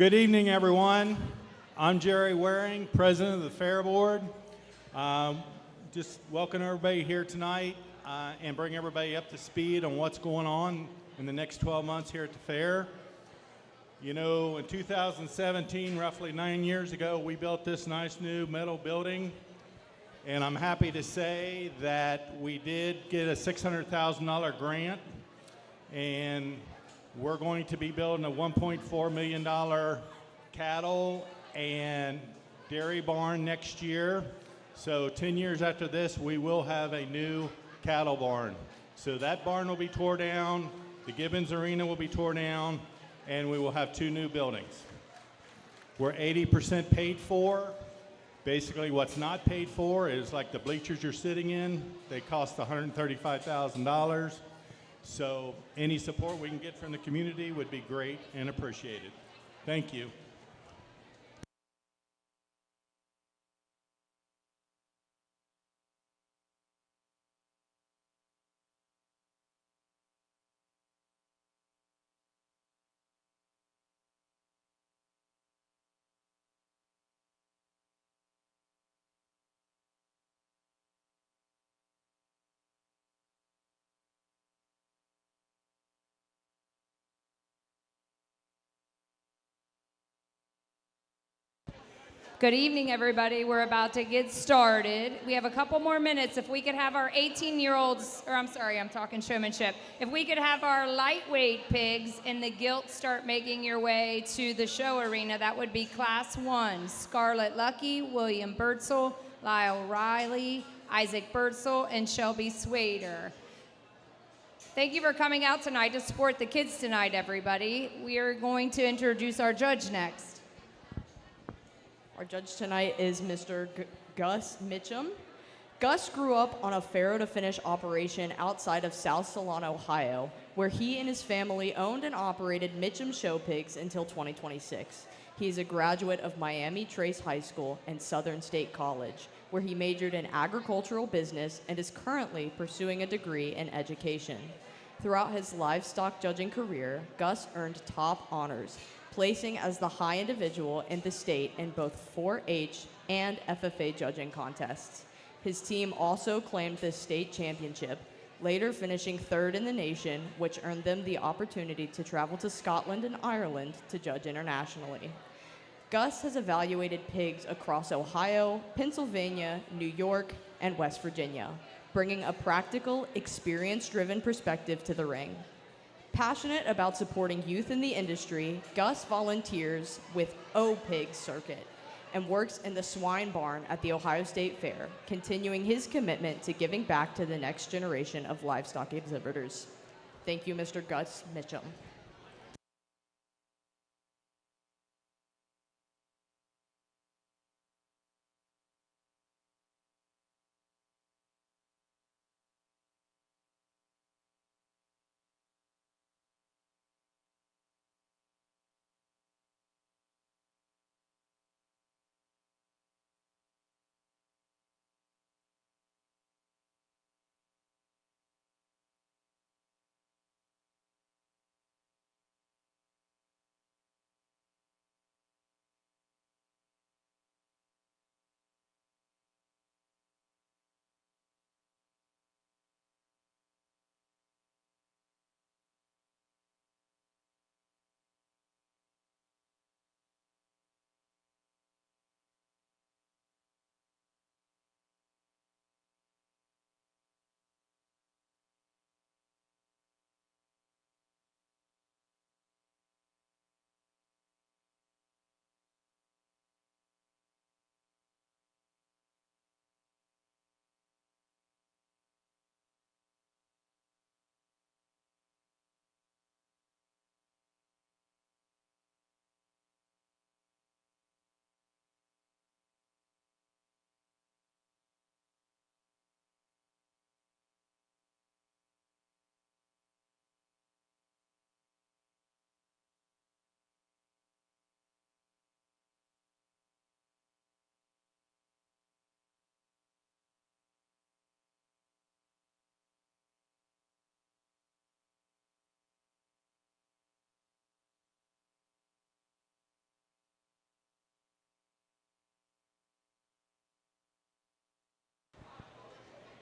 Good evening, everyone. I'm Jerry Waring, president of the Fairboard. Just welcome everybody here tonight and bring everybody up to speed on what's going on in the next 12 months here at the fair. You know, in 2017, roughly 9 years ago, we built this nice new metal building. And I'm happy to say that we did get a $600,000 grant. And we're going to be building a $1.4 million cattle and dairy barn next year. So 10 years after this, we will have a new cattle barn. So that barn will be tore down, the Gibbons Arena will be tore down, and we will have 2 new buildings. We're 80% paid for. Basically, what's not paid for is like the bleachers you're sitting in. They cost $135,000. So any support we can get from the community would be great and appreciated. Thank you. Good evening, everybody. We're about to get started. We have a couple more minutes. If we could have our 18-year-olds, or I'm sorry, I'm talking showmanship. If we could have our lightweight pigs in the gilt start making your way to the show arena, that would be Class 1. Scarlett Lucky, William Birdsell, Lyle Riley, Isaac Birdsell, and Shelby Swader. Thank you for coming out tonight to support the kids tonight, everybody. We are going to introduce our judge next. Our judge tonight is Mr. Gus Mitchum. Gus grew up on a farrow-to-finish operation outside of South Salon, Ohio, where he and his family owned and operated Mitchum Show Pigs until 2026. He is a graduate of Miami Trace High School and Southern State College, where he majored in agricultural business and is currently pursuing a degree in education. Throughout his livestock judging career, Gus earned top honors, placing as the high individual in the state in both 4-H and FFA judging contests. His team also claimed the state championship, later finishing 3rd in the nation, which earned them the opportunity to travel to Scotland and Ireland to judge internationally. Gus has evaluated pigs across Ohio, Pennsylvania, New York, and West Virginia, bringing a practical, experience-driven perspective to the ring. Passionate about supporting youth in the industry, Gus volunteers with O-Pig Circuit and works in the swine barn at the Ohio State Fair, continuing his commitment to giving back to the next generation of livestock exhibitors. Thank you, Mr. Gus Mitchum.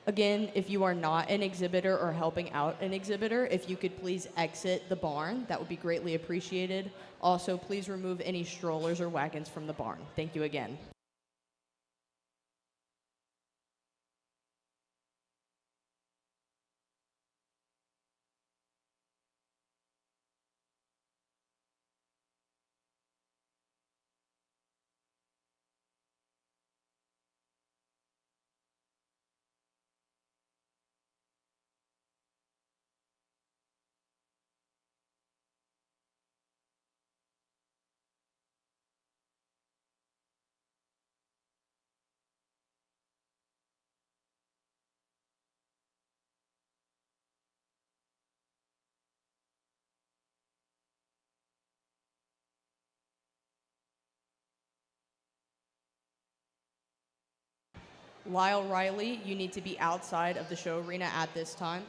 Again, if you are not an exhibitor or helping out an exhibitor, if you could please exit the barn, that would be greatly appreciated. Also, please remove any strollers or wagons from the barn. Thank you again. Lyle Riley, you need to be outside of the show arena at this time.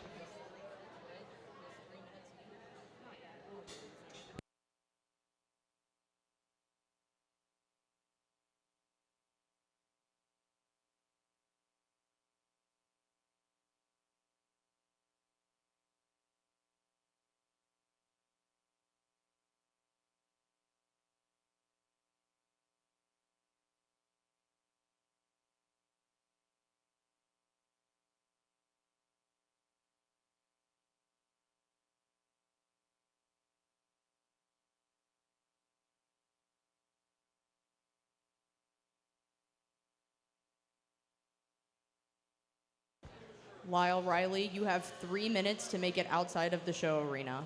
Lyle Riley, you have 3 minutes to make it outside of the show arena.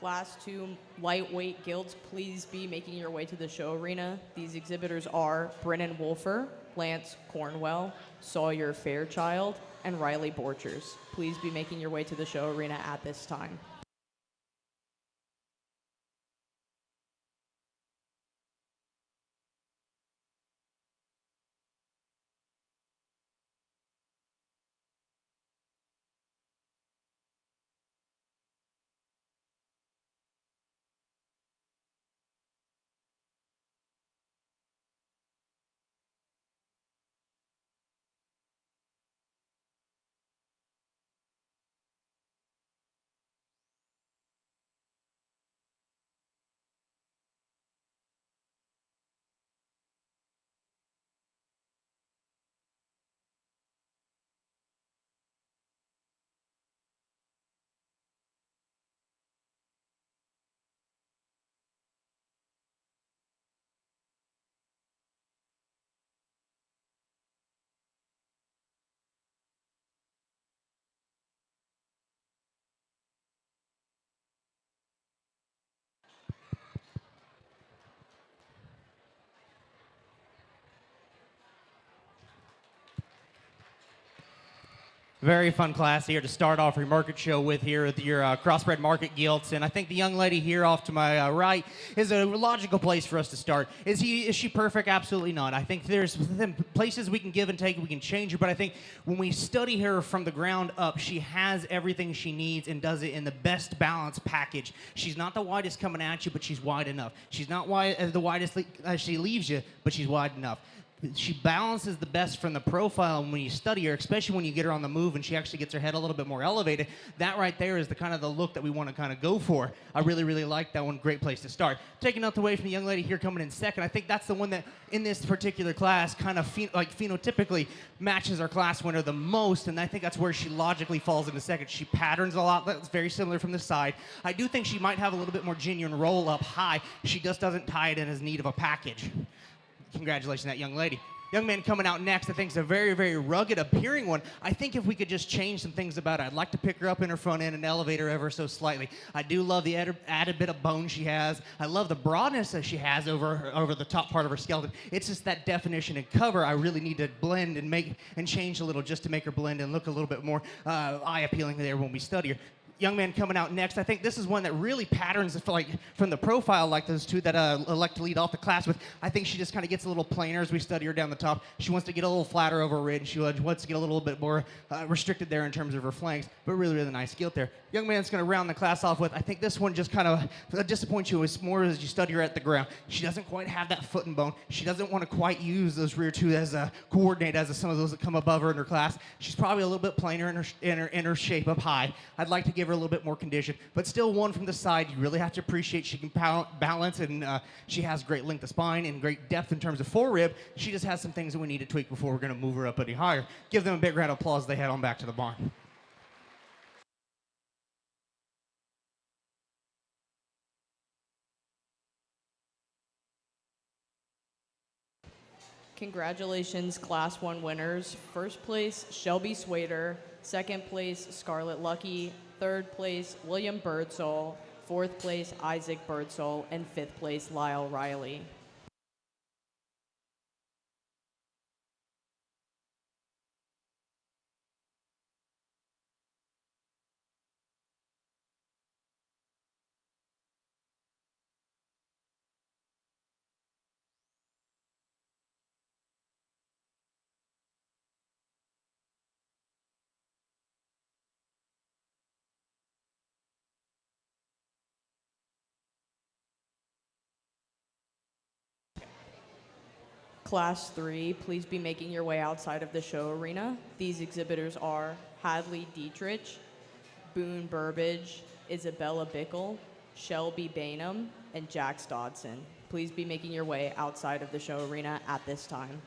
Class 2 lightweight guilds, please be making your way to the show arena. These exhibitors are Brennan Wolfer, Lance Cornwell, Sawyer Fairchild, and Riley Borchers. Please be making your way to the show arena at this time. Very fun class here to start off your market show with here at your crossbred market gilts. And I think the young lady here off to my right is a logical place for us to start. Is she perfect? Absolutely not. I think there's places we can give and take, we can change her, but I think when we study her from the ground up, she has everything she needs and does it in the best balanced package. She's not the widest coming at you, but she's wide enough. She's not the widest as she leaves you, but she's wide enough. She balances the best from the profile, and when you study her, especially when you get her on the move and she actually gets her head a little bit more elevated, that right there is the kind of the look that we want to kind of go for. I really, really like that one. Great place to start. Taking nothing away from the young lady here coming in second, I think that's the one that in this particular class kind of phenotypically matches our class winner the most, and I think that's where she logically falls into second. She patterns a lot. That's very similar from the side. I do think she might have a little bit more genuine roll up high. She just doesn't tie it in as need of a package. Congratulations to that young lady. Young man coming out next, I think is a very, very rugged appearing one. I think if we could just change some things about it, I'd like to pick her up in her front end and elevate her ever so slightly. I do love the added bit of bone she has. I love the broadness that she has over the top part of her skeleton. It's just that definition and cover I really need to blend and change a little just to make her blend and look a little bit more eye appealing there when we study her. Young man coming out next, I think this is one that really patterns from the profile like those two that I like to lead off the class with. I think she just kind of gets a little plainer as we study her down the top. She wants to get a little flatter over her rib. She wants to get a little bit more restricted there in terms of her flanks, but really, really nice gilt there. Young man's going to round the class off with, I think this one just kind of disappoints you more as you study her at the ground. She doesn't quite have that foot and bone. She doesn't want to quite use those rear two as a coordinate as some of those that come above her in her class. She's probably a little bit plainer in her shape up high. I'd like to give her a little bit more condition, but still one from the side. You really have to appreciate she can balance, and she has great length of spine and great depth in terms of forerib. She just has some things that we need to tweak before we're going to move her up any higher. Give them a big round of applause as they head on back to the barn. Congratulations, Class 1 winners. First place, Shelby Swader. Second place, Scarlett Lucky. Third place, William Birdsall. Fourth place, Isaac Birdsall. And fifth place, Lyle Riley. Class 3, please be making your way outside of the show arena. These exhibitors are Hadley Dietrich, Boone Burbage, Isabella Bickle, Shelby Bainham, and Jax Dodson. Please be making your way outside of the show arena at this time.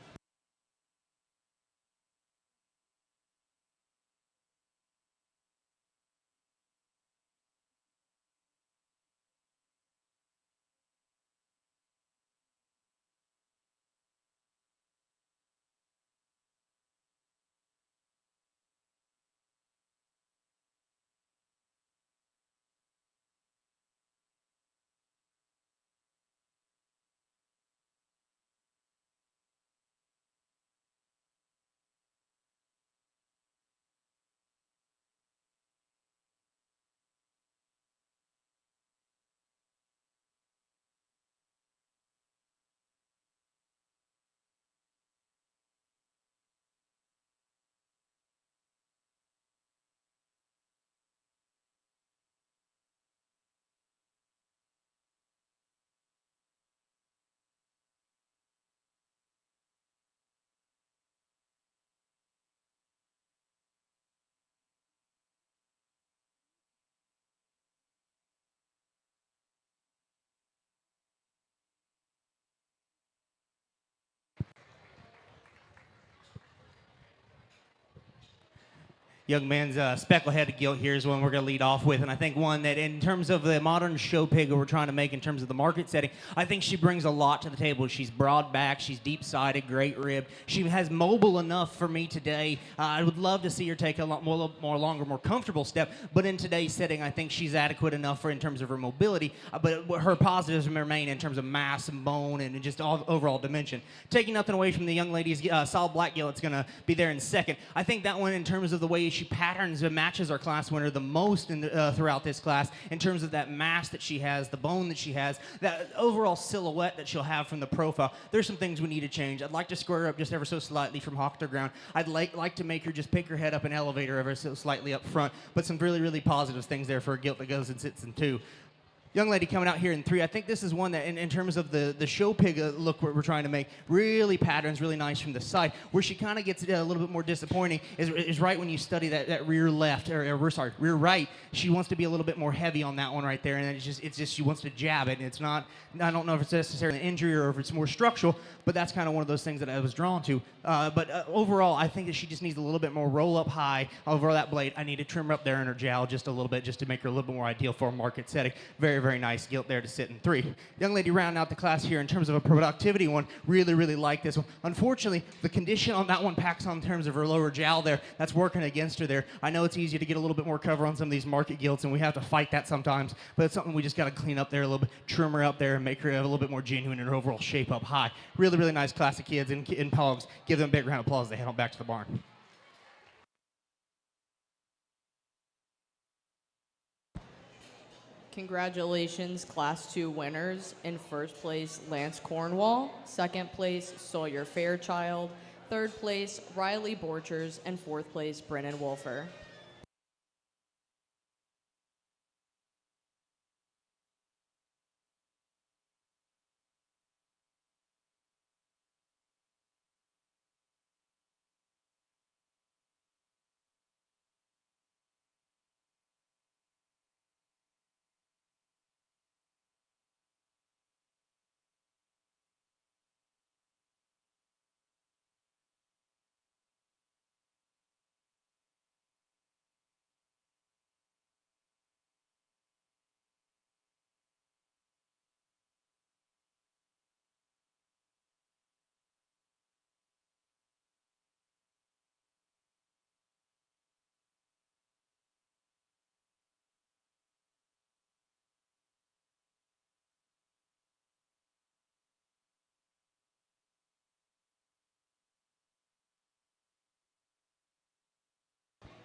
Young man's speckle-headed gilt here is one we're going to lead off with, and I think one that in terms of the modern show pig that we're trying to make in terms of the market setting, I think she brings a lot to the table. She's broad back, she's deep-sided, great rib. She has mobile enough for me today. I would love to see her take a lot more longer, more comfortable step, but in today's setting, I think she's adequate enough in terms of her mobility, but her positives remain in terms of mass and bone and just overall dimension. Taking nothing away from the young lady's solid black gilt, it's going to be there in second. I think that one in terms of the way she patterns and matches our class winner the most throughout this class in terms of that mass that she has, the bone that she has, that overall silhouette that she'll have from the profile. There's some things we need to change. I'd like to square her up just ever so slightly from hawk to ground. I'd like to make her just pick her head up and elevate her ever so slightly up front, but some really, really positive things there for a gilt that goes and sits in 2. Young lady coming out here in 3. I think this is one that, in terms of the show pig look we're trying to make, really patterns really nice from the side. Where she kind of gets a little bit more disappointing is right when you study that rear left, or rear right. She wants to be a little bit more heavy on that one right there, and it's just she wants to jab it. And it's not, I don't know if it's necessarily an injury or if it's more structural, but that's kind of one of those things that I was drawn to. But overall, I think that she just needs a little bit more roll up high over that blade. I need to trim her up there in her jowl just a little bit, just to make her a little bit more ideal for a market setting. Very, very nice gilt there to sit in 3. Young lady rounding out the class here in terms of a productivity one. Really, really like this one. Unfortunately, the condition on that one packs on in terms of her lower jowl there. That's working against her there. I know it's easy to get a little bit more cover on some of these market gilts, and we have to fight that sometimes, but it's something we just got to clean up there a little bit, trim her up there, and make her a little bit more genuine in her overall shape up high. Really, really nice class of kids and pogs. Give them a big round of applause as they head on back to the barn. Congratulations, Class 2 winners. In first place, Lance Cornwall. Second place, Sawyer Fairchild. Third place, Riley Borchers. And fourth place, Brennan Wolfer.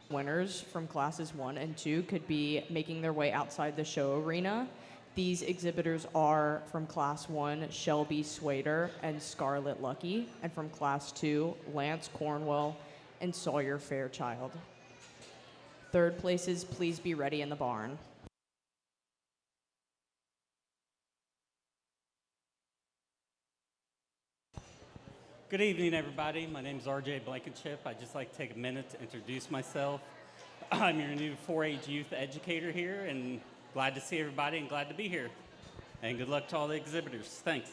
Winners from classes 1 and 2 could be making their way outside the show arena. These exhibitors are from class 1, Shelby Swader and Scarlett Lucky, and from class 2, Lance Cornwell and Sawyer Fairchild. Third places, please be ready in the barn. Good evening, everybody. My name is RJ Blankenship. I'd just like to take a minute to introduce myself. I'm your new 4-H youth educator here, and glad to see everybody and glad to be here. And good luck to all the exhibitors. Thanks.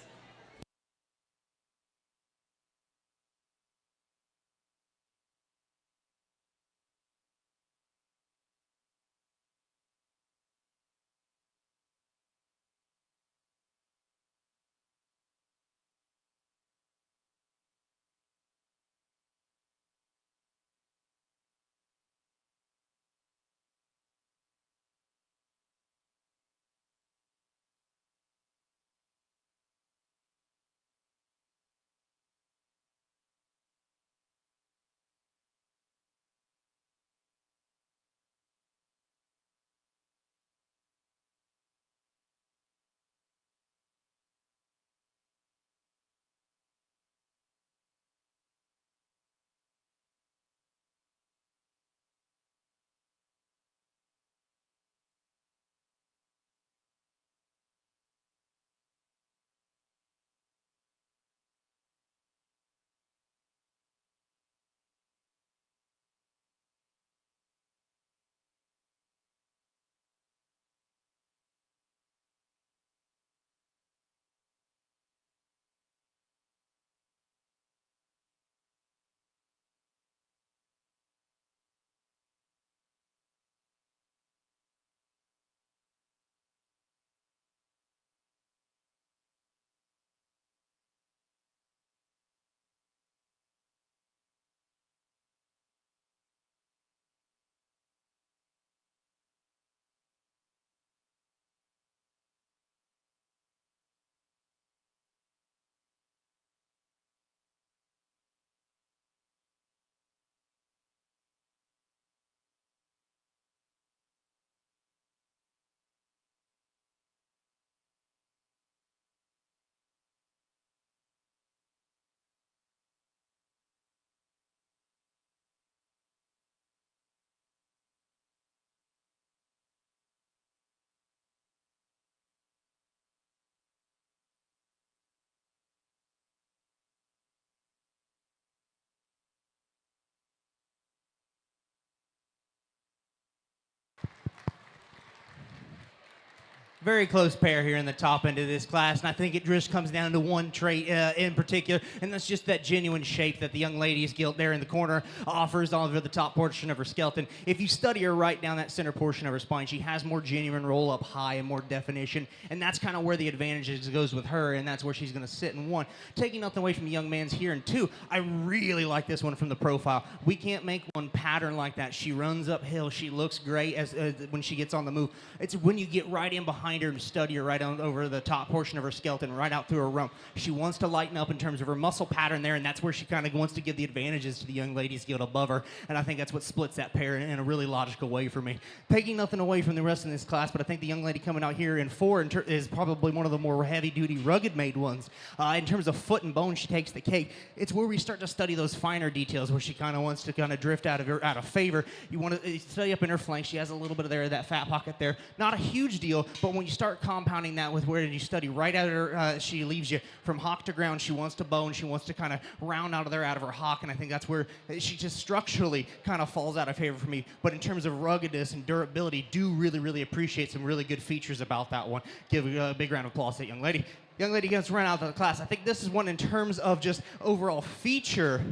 very close pair here in the top end of this class, and I think it just comes down to one trait in particular, and that's just that genuine shape that the young lady's gilt there in the corner offers all over the top portion of her skeleton. If you study her right down that center portion of her spine, she has more genuine roll up high and more definition, and that's kind of where the advantage goes with her, and that's where she's going to sit in one. Taking nothing away from the young man's here in two, I really like this one from the profile. We can't make one pattern like that. She runs uphill. She looks great as when she gets on the move. It's when you get right in behind her and study her right on over the top portion of her skeleton, right out through her rump. She wants to lighten up in terms of her muscle pattern there, and that's where she kind of wants to give the advantages to the young lady's gilt above her, and I think that's what splits that pair in a really logical way for me. Taking nothing away from the rest of this class, but I think the young lady coming out here in four is probably one of the more heavy-duty, rugged-made ones. In terms of foot and bone, she takes the cake. It's where we start to study those finer details, where she kind of wants to kind of drift out of favor. You want to study up in her flank. She has a little bit of that fat pocket there. Not a huge deal, but when you start compounding that with where did you study right out of her, she leaves you from hock to ground. She wants to bone. She wants to kind of round out of there out of her hock, and I think that's where she just structurally kind of falls out of favor for me. But in terms of ruggedness and durability, do really appreciate some really good features about that one. Give a big round of applause to that young lady. Young lady gets run out of the class. I think this is one in terms of just overall feature.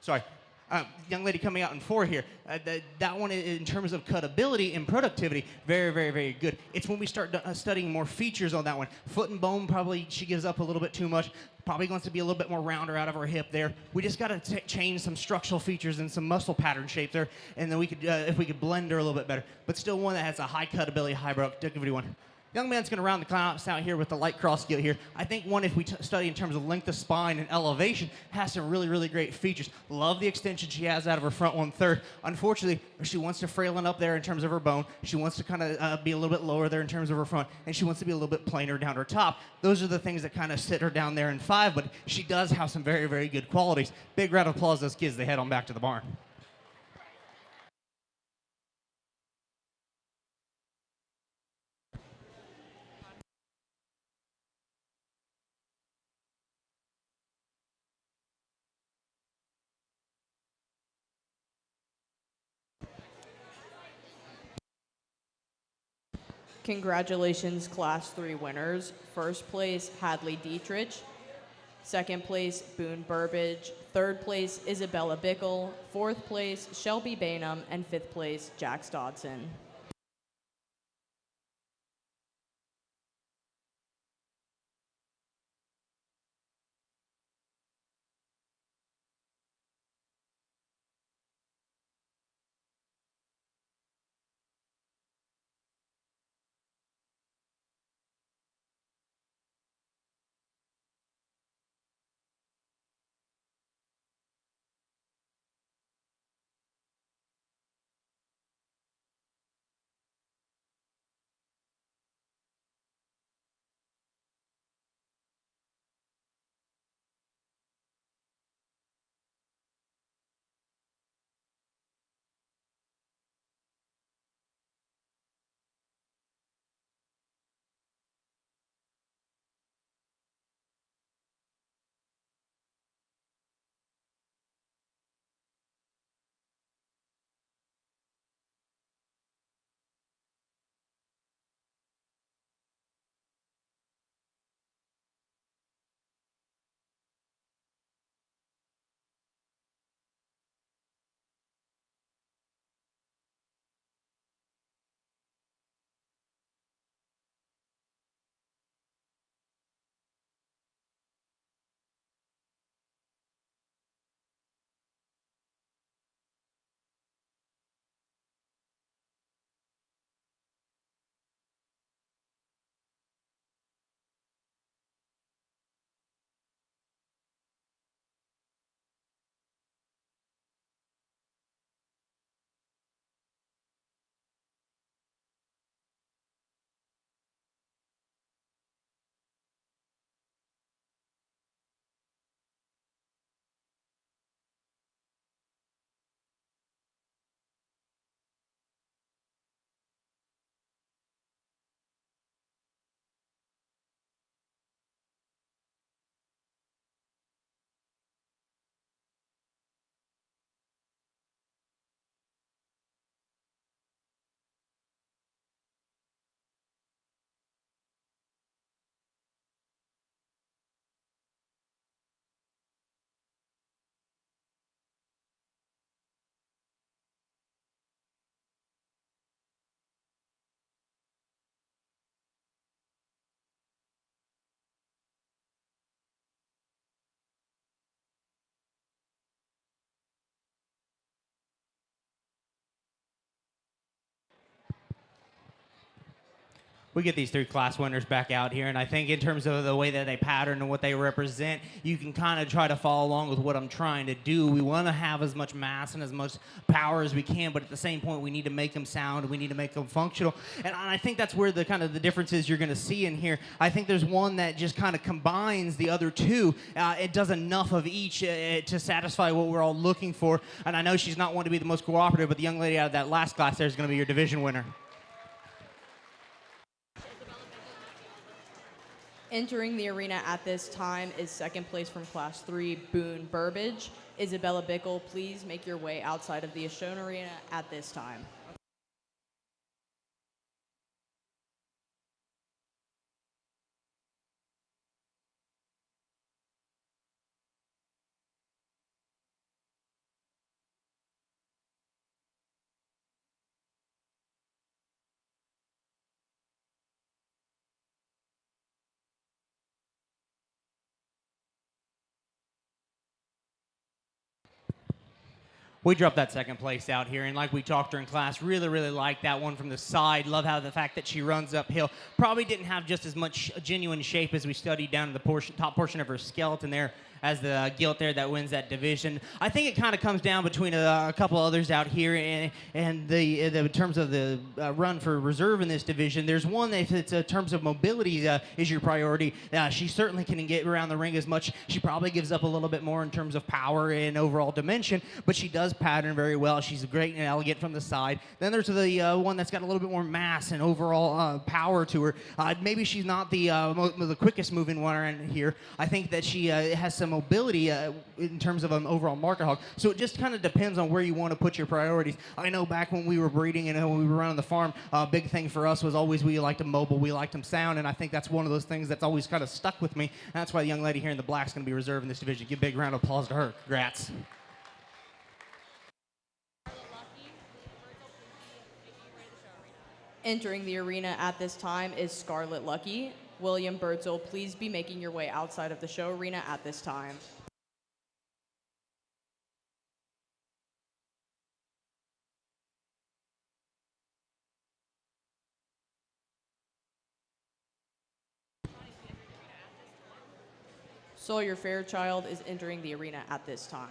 Sorry. Young lady coming out in four here. That one, in terms of cutability and productivity, very good. It's when we start studying more features on that one. Foot and bone, probably she gives up a little bit too much. Probably wants to be a little bit more rounder out of her hip there. We just got to change some structural features and some muscle pattern shape there, and then we could, if we could blend her a little bit better. But still one that has a high cutability, high productivity one. Young man's going to round the class out here with the light cross gilt here. I think one, if we study in terms of length of spine and elevation, has some really great features. Love the extension she has out of her front 1/3. Unfortunately, she wants to frailin up there in terms of her bone. She wants to kind of be a little bit lower there in terms of her front, and she wants to be a little bit plainer down her top. Those are the things that kind of sit her down there in 5, but she does have some very good qualities. Big round of applause to those kids. They head on back to the barn. Congratulations, Class 3 winners. First place, Hadley Dietrich. Second place, Boone Burbage. Third place, Isabella Bickle. Fourth place, Shelby Bainham. And fifth place, Jax Dodson. We get these 3 class winners back out here, and I think in terms of the way that they pattern and what they represent, you can kind of try to follow along with what I'm trying to do. We want to have as much mass and as much power as we can, but at the same point, we need to make them sound, we need to make them functional, and I think that's where the kind of the differences you're going to see in here. I think there's one that just kind of combines the other two. It does enough of each to satisfy what we're all looking for, and I know she's not one to be the most cooperative, but the young lady out of that last class there is going to be your division winner. Entering the arena at this time is second place from Class 3, Boone Burbage. Isabella Bickle, please make your way outside of the Ashone Arena at this time. We dropped that second place out here, and like we talked during class, really, really like that one from the side. Love how the fact that she runs uphill. Probably didn't have just as much genuine shape as we studied down to the top portion of her skeleton there as the gilt there that wins that division. I think it kind of comes down between a couple others out here, and the in terms of the run for reserve in this division. There's one that, if it's in terms of mobility is your priority. She certainly can get around the ring as much. She probably gives up a little bit more in terms of power and overall dimension, but she does pattern very well. She's great and elegant from the side. Then there's the one that's got a little bit more mass and overall power to her. Maybe she's not the quickest moving one in here. I think that she has some mobility in terms of an overall market hog. So it just kind of depends on where you want to put your priorities. I know back when we were breeding and when we were running the farm, a big thing for us was always we liked them mobile, we liked them sound, and I think that's one of those things that's always kind of stuck with me. And that's why the young lady here in the black is going to be reserved in this division. Give a big round of applause to her. Congrats. Entering the arena at this time is Scarlet Lucky. William Birdsell, please be making your way outside of the show arena at this time. Sawyer Fairchild is entering the arena at this time.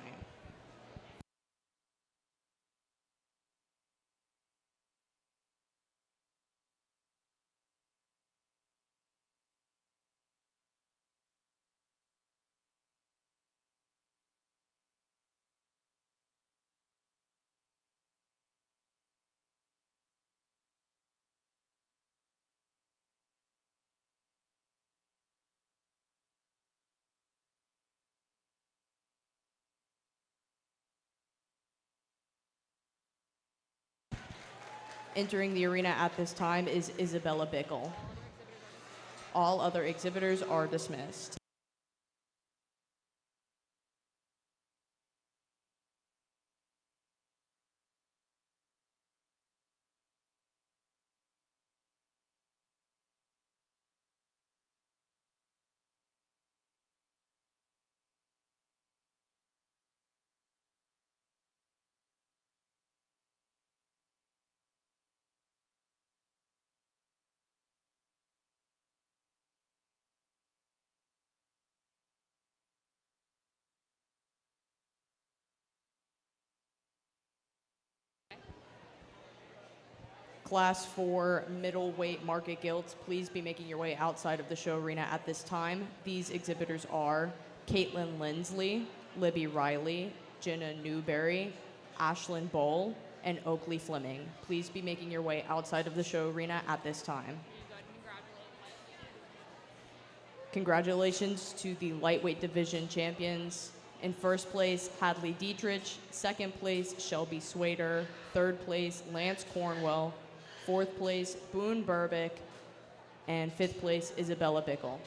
Entering the arena at this time is Isabella Bickle. All other exhibitors are dismissed. Class 4 middleweight market gilts, please be making your way outside of the show arena at this time. These exhibitors are Caitlin Lindsley, Libby Riley, Jenna Newberry, Ashlyn Bowl, and Oakley Fleming. Please be making your way outside of the show arena at this time. Congratulations to the lightweight division champions. In first place, Hadley Dietrich. Second place, Shelby Swader. Third place, Lance Cornwell. Fourth place, Boone Burbick. And fifth place, Isabella Bickle.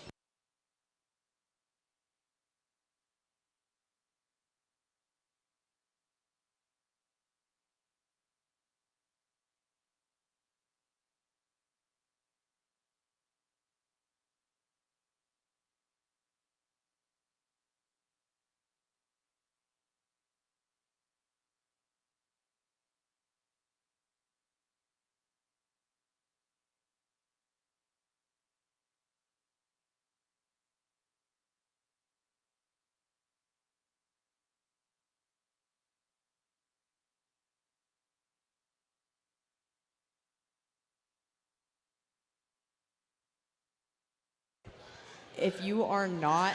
if you are not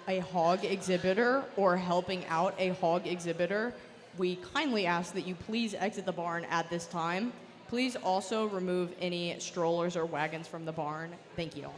a hog exhibitor or helping out a hog exhibitor, we kindly ask that you please exit the barn at this time. Please also remove any strollers or wagons from the barn. Thank you.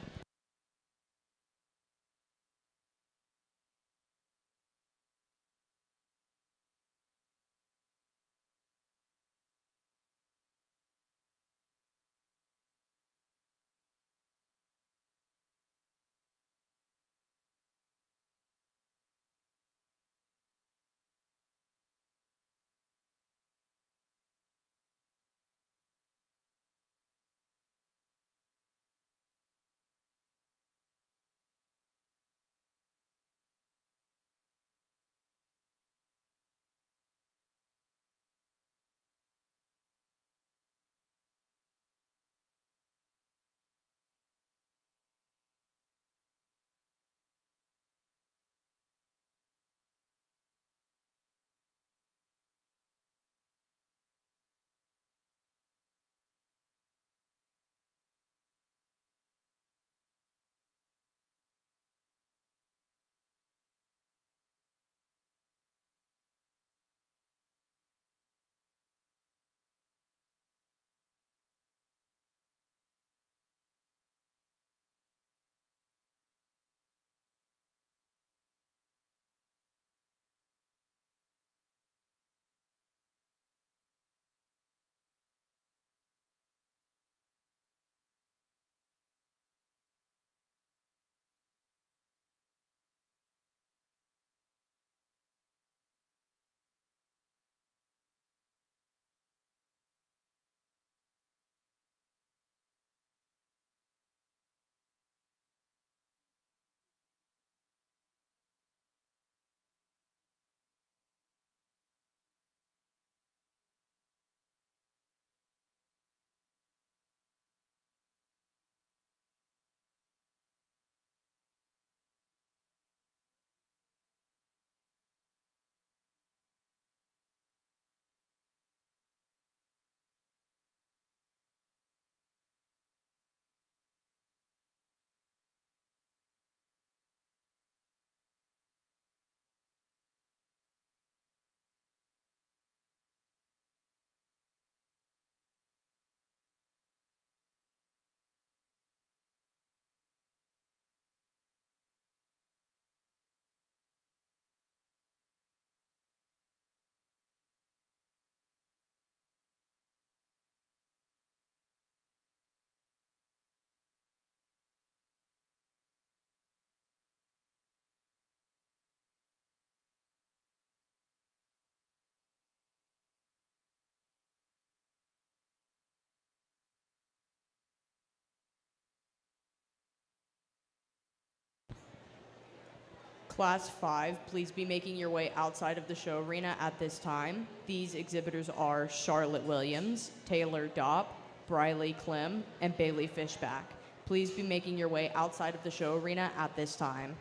Class 5, please be making your way outside of the show arena at this time. These exhibitors are Charlotte Williams, Taylor Dopp, Briley Clem, and Bailey Fishback. Please be making your way outside of the show arena at this time.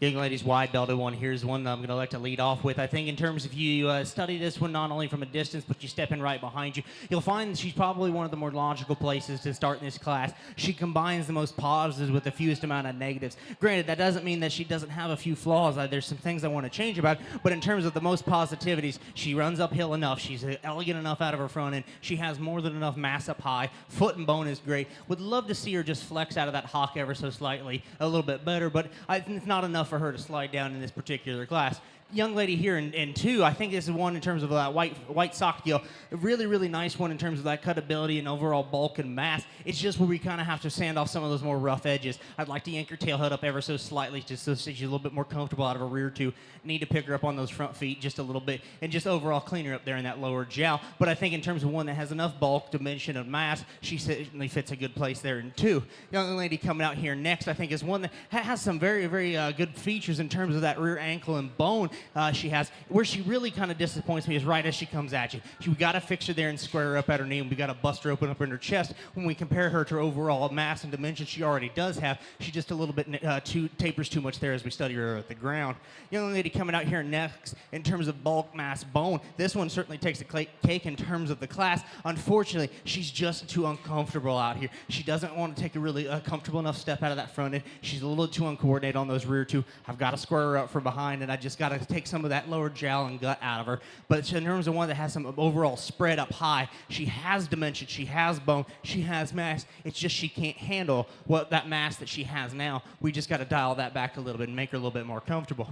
Young lady's wide belted one. Here's one that I'm going to like to lead off with. I think in terms of you study this one not only from a distance, but you step in right behind you, you'll find that she's probably one of the more logical places to start in this class. She combines the most positives with the fewest amount of negatives. Granted, that doesn't mean that she doesn't have a few flaws. There's some things I want to change about, but in terms of the most positivities, she runs uphill enough. She's elegant enough out of her front end. She has more than enough mass up high. Foot and bone is great. Would love to see her just flex out of that hock ever so slightly a little bit better, but I think it's not enough for her to slide down in this particular class. Young lady here in 2, I think this is one in terms of that white sock deal. A really, really nice one in terms of that cutability and overall bulk and mass. It's just where we kind of have to sand off some of those more rough edges. I'd like to yank her tail head up ever so slightly just so she's a little bit more comfortable out of her rear 2. Need to pick her up on those front feet just a little bit and just overall clean her up there in that lower jowl. But I think in terms of one that has enough bulk, dimension, and mass, she certainly fits a good place there in 2. Young lady coming out here next, I think, is one that has some very, very good features in terms of that rear ankle and bone. She has. Where she really kind of disappoints me is right as she comes at you. We got to fix her there and square her up at her knee, and we got to bust her open up in her chest. When we compare her to her overall mass and dimension she already does have, she just a little bit tapers too much there as we study her at the ground. Young lady coming out here next in terms of bulk, mass, bone. This one certainly takes a cake in terms of the class. Unfortunately, she's just too uncomfortable out here. She doesn't want to take a really comfortable enough step out of that front end. She's a little too uncoordinated on those rear 2. I've got to square her up from behind, and I just got to take some of that lower jowl and gut out of her. But in terms of one that has some overall spread up high, she has dimension, she has bone, she has mass. It's just she can't handle that mass that she has now. We just got to dial that back a little bit and make her a little bit more comfortable.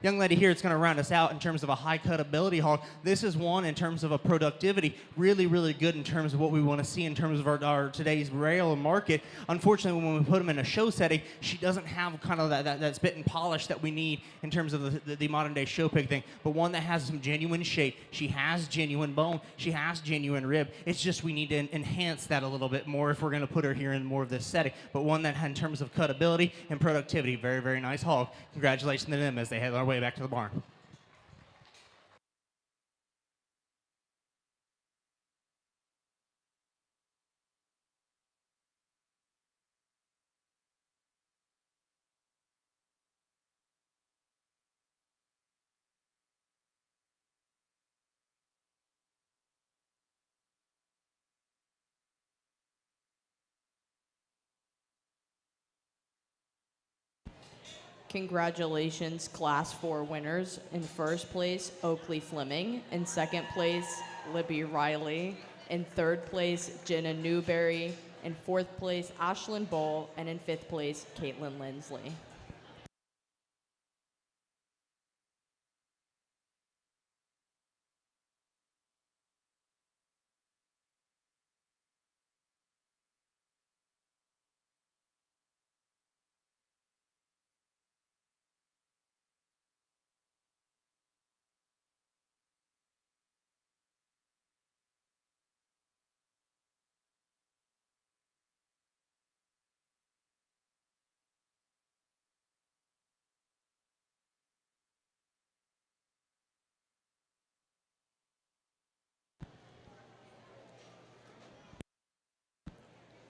Young lady here, it's going to round us out in terms of a high cutability hog. This is one in terms of a productivity, really, really good in terms of what we want to see in terms of our today's rail market. Unfortunately, when we put them in a show setting, she doesn't have kind of that spit and polish that we need in terms of the modern day show pig thing, but one that has some genuine shape. She has genuine bone. She has genuine rib. It's just we need to enhance that a little bit more if we're going to put her here in more of this setting. But one that in terms of cutability and productivity, very, very nice hog. Congratulations to them as they head our way back to the barn. Congratulations, Class 4 winners. In first place, Oakley Fleming. In second place, Libby Riley. In third place, Jenna Newberry. In fourth place, Ashlyn Bull. And in fifth place, Caitlin Lindsley.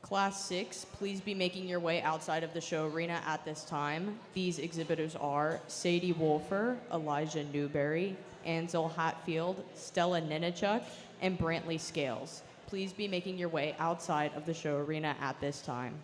Class 6, please be making your way outside of the show arena at this time. These exhibitors are Sadie Wolfer, Elijah Newberry, Ansel Hatfield, Stella Ninachuk, and Brantley Scales. Please be making your way outside of the show arena at this time.